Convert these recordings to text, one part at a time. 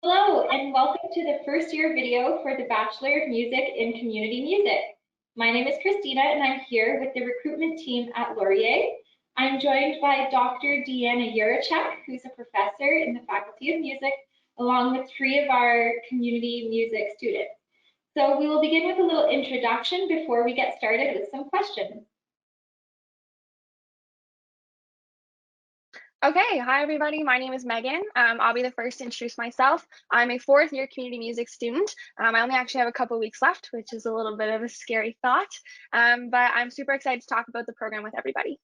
Hello, and welcome to the first year video for the Bachelor of Music in Community Music. My name is Christina, and I'm here with the recruitment team at Laurier. I'm joined by Dr. Deanna Juracek, who's a professor in the Faculty of Music, along with three of our community music students. So we will begin with a little introduction before we get started with some questions. Okay, hi everybody. My name is Megan. I'll be the first to introduce myself. I'm a fourth year community music student. I only actually have a couple weeks left, which is a little bit of a scary thought, but I'm super excited to talk about the program with everybody.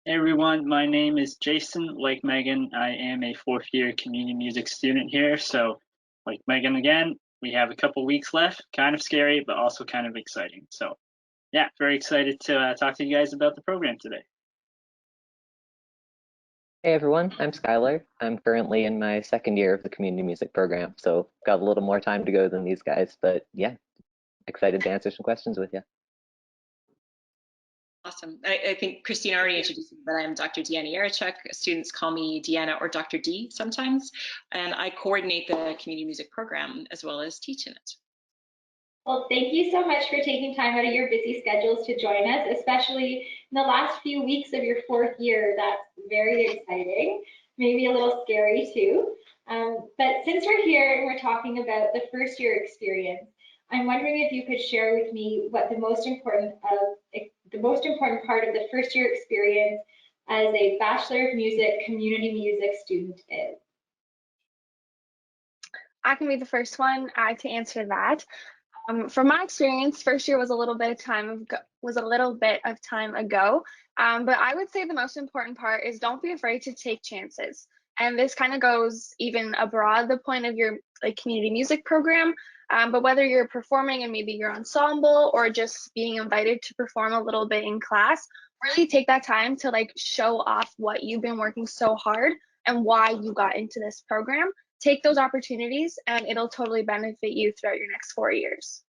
Hey everyone, my name is Jason. Like Megan, I am a fourth year community music student here. So like Megan again, we have a couple weeks left, kind of scary, but also kind of exciting. So yeah, very excited to talk to you guys about the program today. Hey everyone, I'm Skylar. I'm currently in my second year of the community music program, so got a little more time to go than these guys, but yeah, excited to answer some questions with you. Awesome. I think Christine already introduced me, but I'm Dr. Deanna Juracek. Students call me Deanna or Dr. D sometimes, and I coordinate the community music program as well as teach in it. Well, thank you so much for taking time out of your busy schedules to join us, especially in the last few weeks of your fourth year. That's very exciting, maybe a little scary too. But since we're here and we're talking about the first year experience, I'm wondering if you could share with me what the most important part of the first year experience as a Bachelor of Music community music student is. I can be the first one to answer that. From my experience, first year was a little bit of time ago, but I would say the most important part is don't be afraid to take chances. And this kind of goes even abroad the point of your community music program. But whether you're performing in maybe your ensemble or just being invited to perform a little bit in class, really take that time to show off what you've been working so hard and why you got into this program. Take those opportunities and it'll totally benefit you throughout your next 4 years.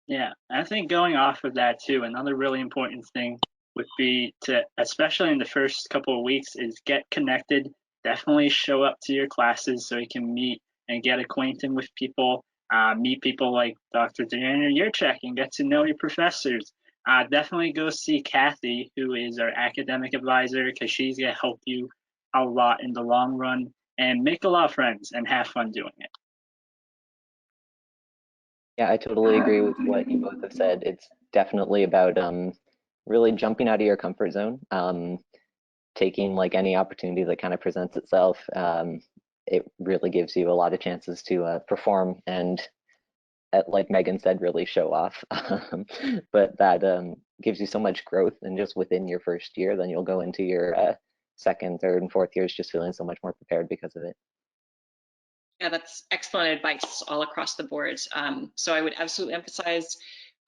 Yeah, I think going off of that too, another really important thing would be to, especially in the first couple of weeks, is get connected. Definitely show up to your classes so you can meet and get acquainted with people, meet people like Dr. Deanna Juracek and get to know your professors. Definitely go see Kathy, who is our academic advisor, because she's going to help you a lot in the long run, and make a lot of friends and have fun doing it. Yeah, I totally agree with what you both have said. It's definitely about really jumping out of your comfort zone, taking like any opportunity that kind of presents itself. It really gives you a lot of chances to perform and, like Megan said, really show off. But that gives you so much growth, and just within your first year, then you'll go into your second, third, and fourth years just feeling so much more prepared because of it. Yeah, that's excellent advice all across the board. So I would absolutely emphasize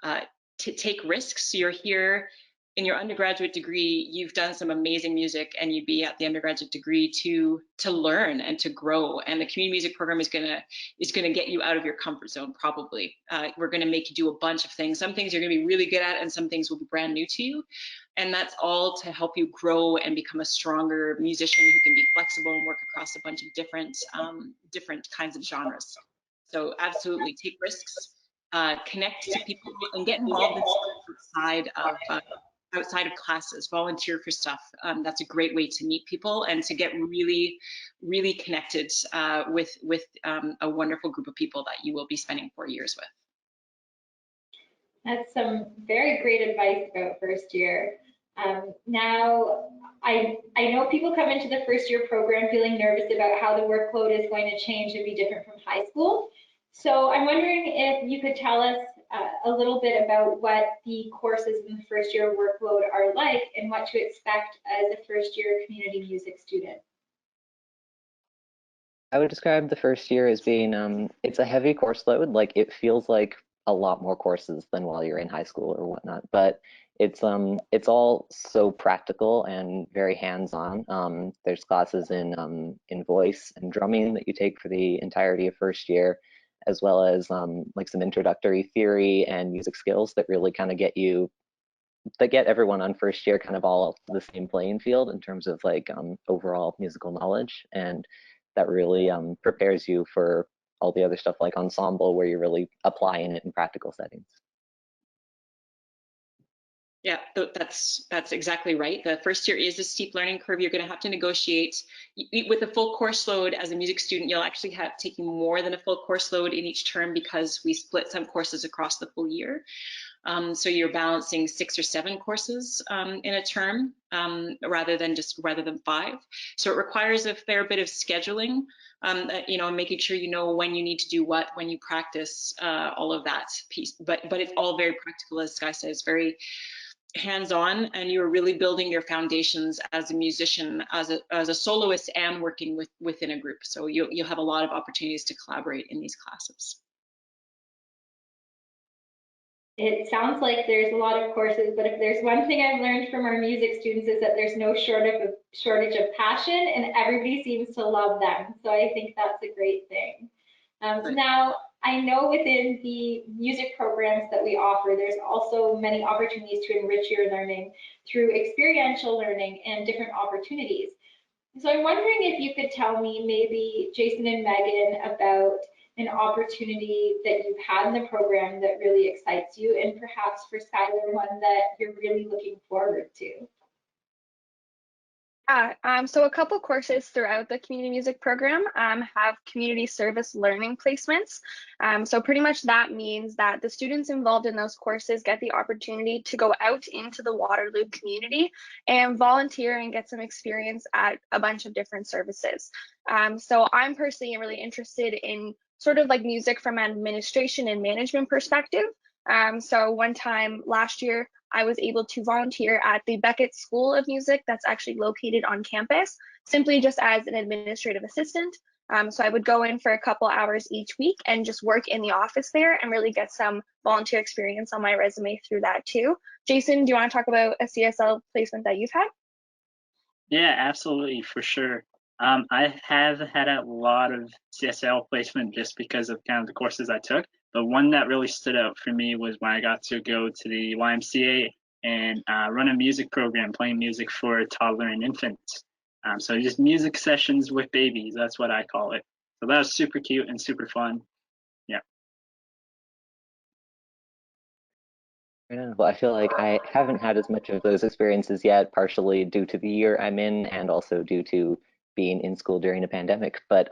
to take risks. You're here in your undergraduate degree, you've done some amazing music, and you'd be at the undergraduate degree to learn and to grow. And the community music program is gonna get you out of your comfort zone. Probably, we're gonna make you do a bunch of things. Some things you're gonna be really good at, and some things will be brand new to you. And that's all to help you grow and become a stronger musician who can be flexible and work across a bunch of different kinds of genres. So absolutely take risks, connect to people, and get involved in outside of classes. Volunteer for stuff. That's a great way to meet people and to get really, really connected with a wonderful group of people that you will be spending 4 years with. That's some very great advice about first year. Now, I know people come into the first year program feeling nervous about how the workload is going to change and be different from high school. So I'm wondering if you could tell us a little bit about what the courses in the first year workload are like and what to expect as a first year community music student. I would describe the first year as being it's a heavy course load. Like it feels like a lot more courses than while you're in high school or whatnot, but it's all so practical and very hands-on. There's classes in voice and drumming that you take for the entirety of first year, as well as like some introductory theory and music skills that really kind of get you that get everyone on first year kind of all the same playing field in terms of like overall musical knowledge, and that really prepares you for all the other stuff like ensemble, where you're really applying it in practical settings. Yeah, that's exactly right. The first year is a steep learning curve. You're going to have to negotiate with a full course load. As a music student, you'll actually have taking more than a full course load in each term because we split some courses across the full year. So you're balancing 6 or 7 courses in a term rather than 5. So it requires a fair bit of scheduling, making sure you know when you need to do what, when you practice, all of that piece. But it's all very practical, as Sky says, very hands-on, and you're really building your foundations as a musician, as a soloist, and working within a group. So you'll have a lot of opportunities to collaborate in these classes. It sounds like there's a lot of courses, but if there's one thing I've learned from our music students is that there's no shortage of passion, and everybody seems to love them. So I think that's a great thing. Right. Now, I know within the music programs that we offer, there's also many opportunities to enrich your learning through experiential learning and different opportunities. So I'm wondering if you could tell me, maybe Jason and Megan, about an opportunity that you've had in the program that really excites you, and perhaps for Skylar, one that you're really looking forward to. So a couple courses throughout the community music program have community service learning placements. So pretty much that means that the students involved in those courses get the opportunity to go out into the Waterloo community and volunteer and get some experience at a bunch of different services. So I'm personally really interested in sort of like music from an administration and management perspective. So one time last year, I was able to volunteer at the Beckett School of Music that's actually located on campus, simply just as an administrative assistant. So I would go in for a couple hours each week and just work in the office there and really get some volunteer experience on my resume through that too. Jason, do you want to talk about a CSL placement that you've had? Yeah, absolutely, for sure. I have had a lot of CSL placement just because of kind of the courses I took. But one that really stood out for me was when I got to go to the YMCA and run a music program, playing music for toddler and infants. So just music sessions with babies, that's what I call it. So that was super cute and super fun. Yeah. Yeah, well, I feel like I haven't had as much of those experiences yet, partially due to the year I'm in and also due to being in school during a pandemic. But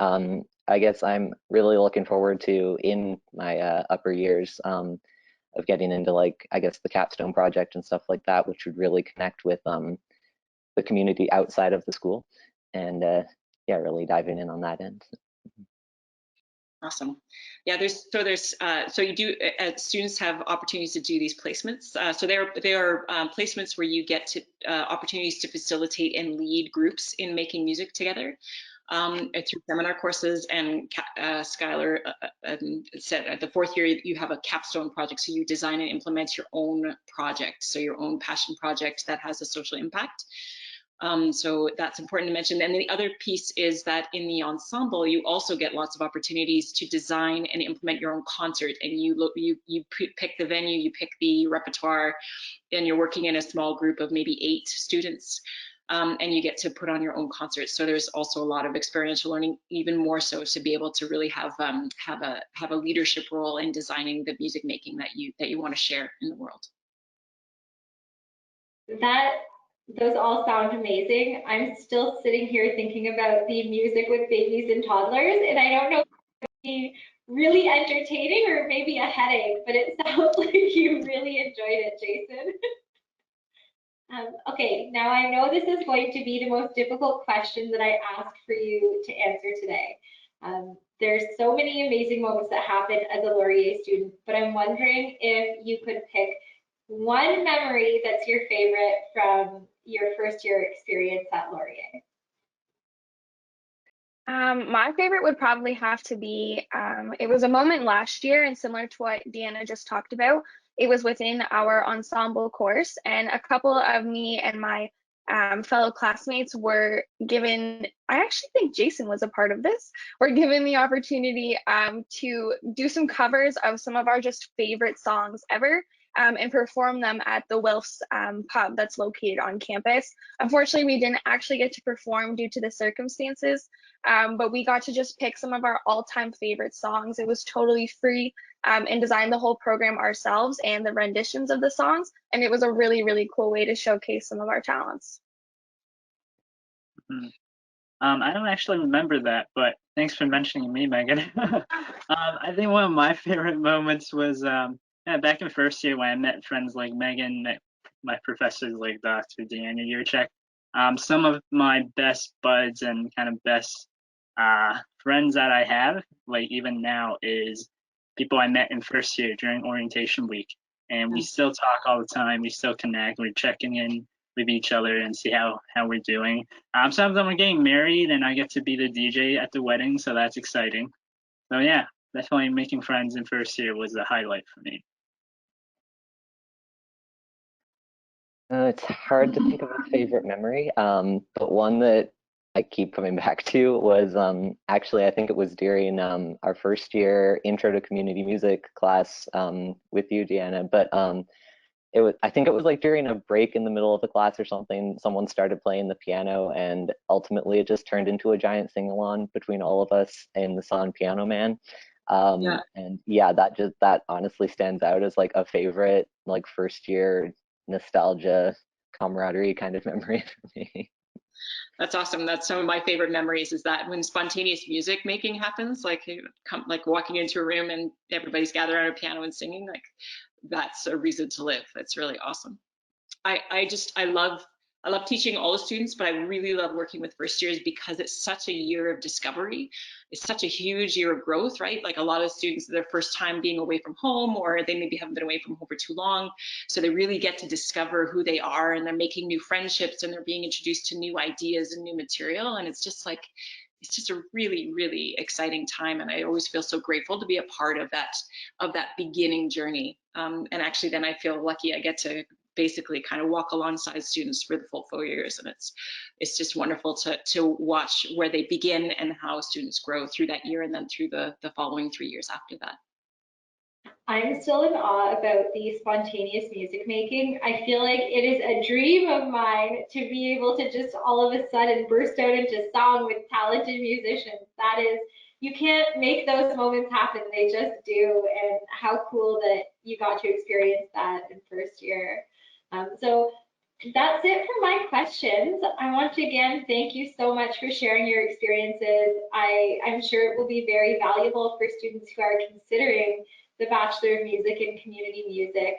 I guess I'm really looking forward to, in my upper years, of getting into, like, I guess the capstone project and stuff like that, which would really connect with the community outside of the school, and yeah, really diving in on that end. Awesome. Yeah, so you do, students have opportunities to do these placements. So they are placements where you get to opportunities to facilitate and lead groups in making music together through seminar courses. And Skylar said at the 4th year you have a capstone project, so you design and implement your own project, so your own passion project that has a social impact. So that's important to mention. And the other piece is that in the ensemble, you also get lots of opportunities to design and implement your own concert. And you pick the venue, you pick the repertoire, and you're working in a small group of maybe 8 students, and you get to put on your own concert. So there's also a lot of experiential learning, even more so to be able to really have a leadership role in designing the music making that you want to share in the world. Those all sound amazing. I'm still sitting here thinking about the music with babies and toddlers, and I don't know if it would be really entertaining or maybe a headache, but it sounds like you really enjoyed it, Jason. Okay, now I know this is going to be the most difficult question that I ask for you to answer today. There's so many amazing moments that happen as a Laurier student, but I'm wondering if you could pick one memory that's your favorite from your first year experience at Laurier. My favorite would probably have to be, it was a moment last year, and similar to what Deanna just talked about, it was within our ensemble course, and a couple of me and my fellow classmates were given, I actually think Jason was a part of this, were given the opportunity to do some covers of some of our just favorite songs ever. and perform them at the Wilf's pub that's located on campus. Unfortunately, we didn't actually get to perform due to the circumstances, but we got to just pick some of our all-time favorite songs. It was totally free, and designed the whole program ourselves and the renditions of the songs, and it was a really, really cool way to showcase some of our talents. Mhm. I don't actually remember that, but thanks for mentioning me, Megan. I think one of my favorite moments was yeah, back in first year when I met friends like Megan, met my professors like Dr. Deanna Yurchek. Some of my best buds and kind of best friends that I have, like even now, is people I met in first year during orientation week. And we still talk all the time. We still connect. We're checking in with each other and see how we're doing. Some of them are getting married, and I get to be the DJ at the wedding, so that's exciting. So yeah, definitely making friends in first year was a highlight for me. It's hard to think of a favorite memory, but one that I keep coming back to was actually, I think it was during our first year intro to community music class with you, Deanna. But I think it was like during a break in the middle of the class or something, someone started playing the piano, and ultimately it just turned into a giant sing-along between all of us and the song Piano Man. And yeah, that honestly stands out as like a favorite, like first year nostalgia camaraderie kind of memory for me. That's awesome. That's some of my favorite memories, is that when spontaneous music making happens, like like walking into a room and everybody's gathered around a piano and singing, like that's a reason to live. That's really awesome. I love teaching all the students, but I really love working with first years because it's such a year of discovery. It's such a huge year of growth, right? Like a lot of students, their first time being away from home, or they maybe haven't been away from home for too long. So they really get to discover who they are, and they're making new friendships, and they're being introduced to new ideas and new material. And it's just like, it's just a really, really exciting time. And I always feel so grateful to be a part of that beginning journey. And actually then I feel lucky I get to basically kind of walk alongside students for the full 4 years, and it's just wonderful to watch where they begin and how students grow through that year and then through the following 3 years after that. I'm still in awe about the spontaneous music making. I feel like it is a dream of mine to be able to just all of a sudden burst out into song with talented musicians. That is, you can't make those moments happen, they just do. And how cool that you got to experience that in first year. So that's it for my questions. I want to again thank you so much for sharing your experiences. I'm sure it will be very valuable for students who are considering the Bachelor of Music in Community Music.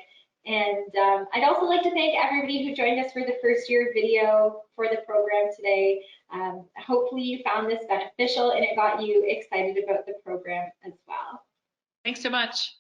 And I'd also like to thank everybody who joined us for the first year video for the program today. Hopefully you found this beneficial and it got you excited about the program as well. Thanks so much.